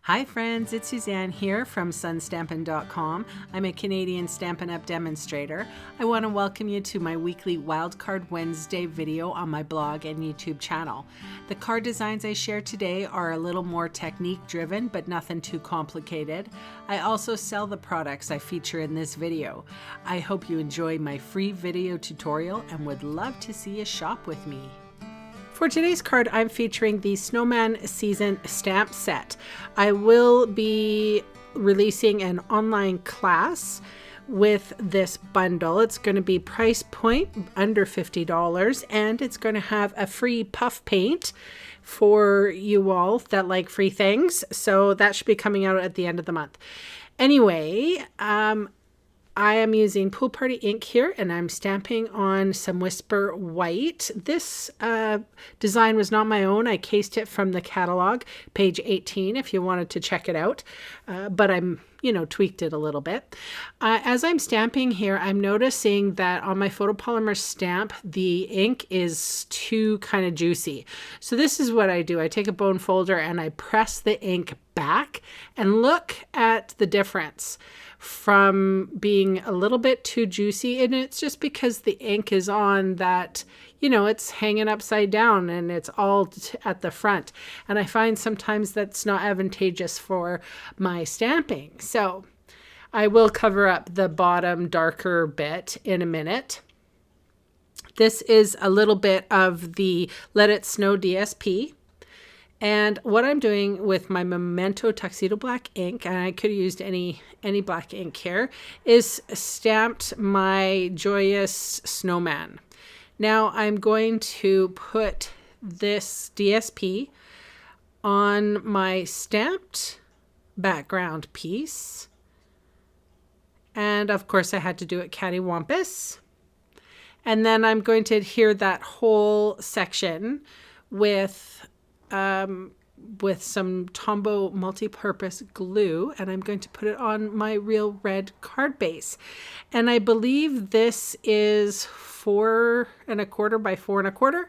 Hi friends, it's Suzanne here from sunstampin.com. I'm a Canadian Stampin' Up! Demonstrator. I want to welcome you to my weekly Wildcard Wednesday video on my blog and YouTube channel. The card designs I share today are a little more technique driven, but nothing too complicated. I also sell the products I feature in this video. I hope you enjoy my free video tutorial and would love to see you shop with me. For today's card, I'm featuring the Snowman Season Stamp Set. I will be releasing an online class with this bundle. It's going to be price point under $50, and it's going to have a free puff paint for you all that like free things. So that should be coming out at the end of the month. Anyway, I am using Pool Party ink here, and I'm stamping on some Whisper White. This design was not my own. I cased it from the catalog, page 18, if you wanted to check it out. But I'm, tweaked it a little bit. As I'm stamping here, I'm noticing that on my photopolymer stamp, the ink is too kind of juicy. So this is what I do. I take a bone folder and I press the ink back and look at the difference from being a little bit too juicy, and it's just because the ink is on that, it's hanging upside down and it's all at the front, and I find sometimes that's not advantageous for my stamping. So I will cover up the bottom darker bit in a minute. This is a little bit of the Let It Snow DSP. And what I'm doing with my Memento Tuxedo Black ink, and I could have used any black ink here, is stamped my Joyous Snowman. Now I'm going to put this DSP on my stamped background piece. And of course I had to do it cattywampus. And then I'm going to adhere that whole section with some Tombow multi-purpose glue, and I'm going to put it on my real red card base. And I believe this is 4 1/4 by 4 1/4,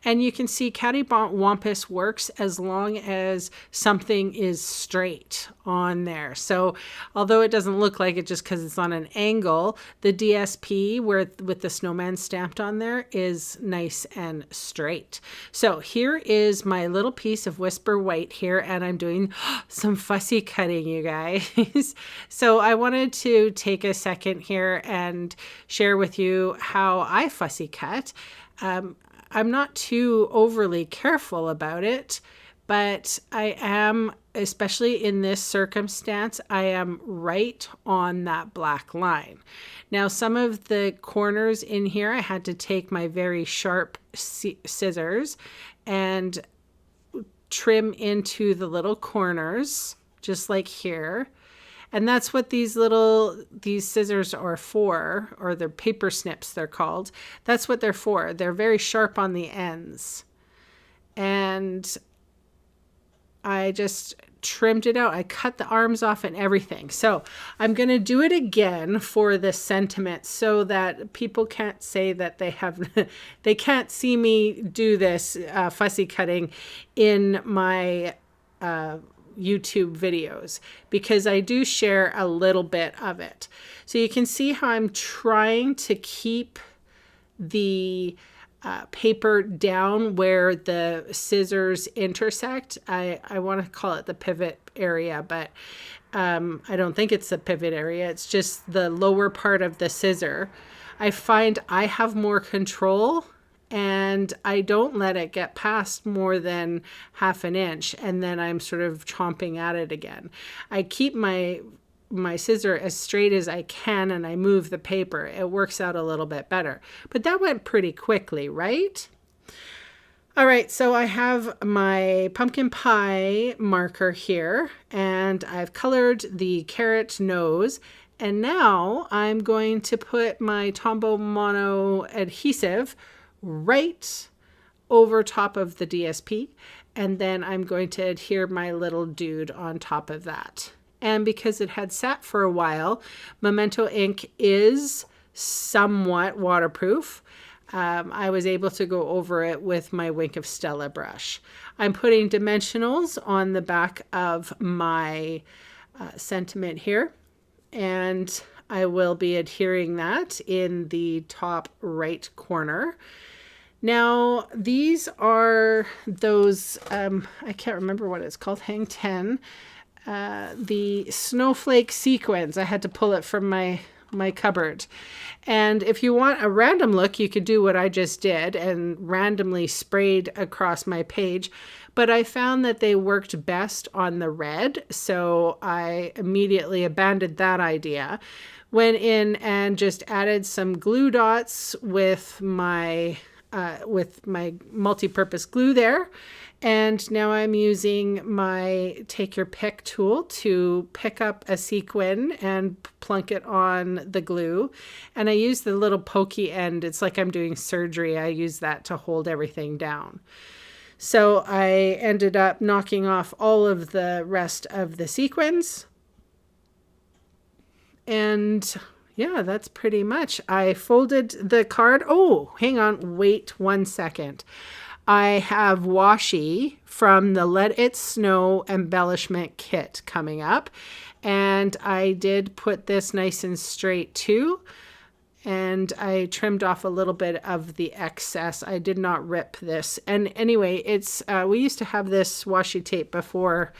and you can see cattywampus works as long as something is straight on there. So although it doesn't look like it just because it's on an angle, the DSP with the snowman stamped on there is nice and straight. So here is my little piece of Whisper White here, and I'm doing some fussy cutting, you guys. So I wanted to take a second here and share with you how I fussy cut. I'm not too overly careful about it, but I am, especially in this circumstance, I am right on that black line. Now, some of the corners in here, I had to take my very sharp scissors and trim into the little corners, just like here. And that's what these scissors are for, or they're paper snips, they're called. That's what they're for. They're very sharp on the ends. And I just trimmed it out. I cut the arms off and everything. So I'm going to do it again for the sentiment so that people can't say that they can't see me do this fussy cutting in my YouTube videos, because I do share a little bit of it. So you can see how I'm trying to keep the paper down where the scissors intersect. I want to call it the pivot area, but I don't think it's the pivot area. It's just the lower part of the scissor. I find I have more control, and I don't let it get past more than 1/2 inch, and then I'm sort of chomping at it again. I keep my scissor as straight as I can, and I move the paper. It works out a little bit better. But that went pretty quickly, right? All right, so I have my pumpkin pie marker here, and I've colored the carrot nose. And now I'm going to put my Tombow Mono adhesive right over top of the DSP, and then I'm going to adhere my little dude on top of that. And because it had sat for a while, Memento ink is somewhat waterproof. I was able to go over it with my Wink of Stella brush. I'm putting dimensionals on the back of my sentiment here, and I will be adhering that in the top right corner. Now, these are those, I can't remember what it's called, Hang 10, the snowflake sequins. I had to pull it from my cupboard. And if you want a random look, you could do what I just did and randomly sprayed across my page. But I found that they worked best on the red, so I immediately abandoned that idea. Went in and just added some glue dots with my multi-purpose glue there. And now I'm using my take your pick tool to pick up a sequin and plunk it on the glue. And I use the little pokey end. It's like I'm doing surgery. I use that to hold everything down. So I ended up knocking off all of the rest of the sequins. And yeah, that's pretty much. I folded the card. Oh, hang on. Wait 1 second. I have washi from the Let It Snow embellishment kit coming up. And I did put this nice and straight too. And I trimmed off a little bit of the excess. I did not rip this. And anyway, it's we used to have this washi tape before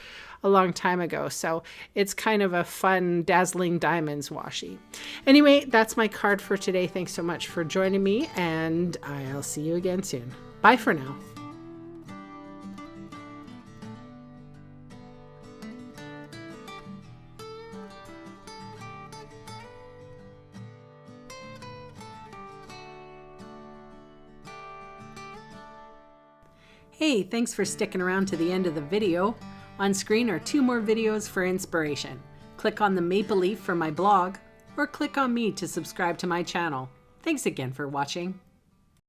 a long time ago. So it's kind of a fun Dazzling Diamonds washi. Anyway, that's my card for today. Thanks so much for joining me, and I'll see you again soon. Bye for now. Hey, thanks for sticking around to the end of the video. On screen are 2 more videos for inspiration. Click on the maple leaf for my blog, or click on me to subscribe to my channel. Thanks again for watching.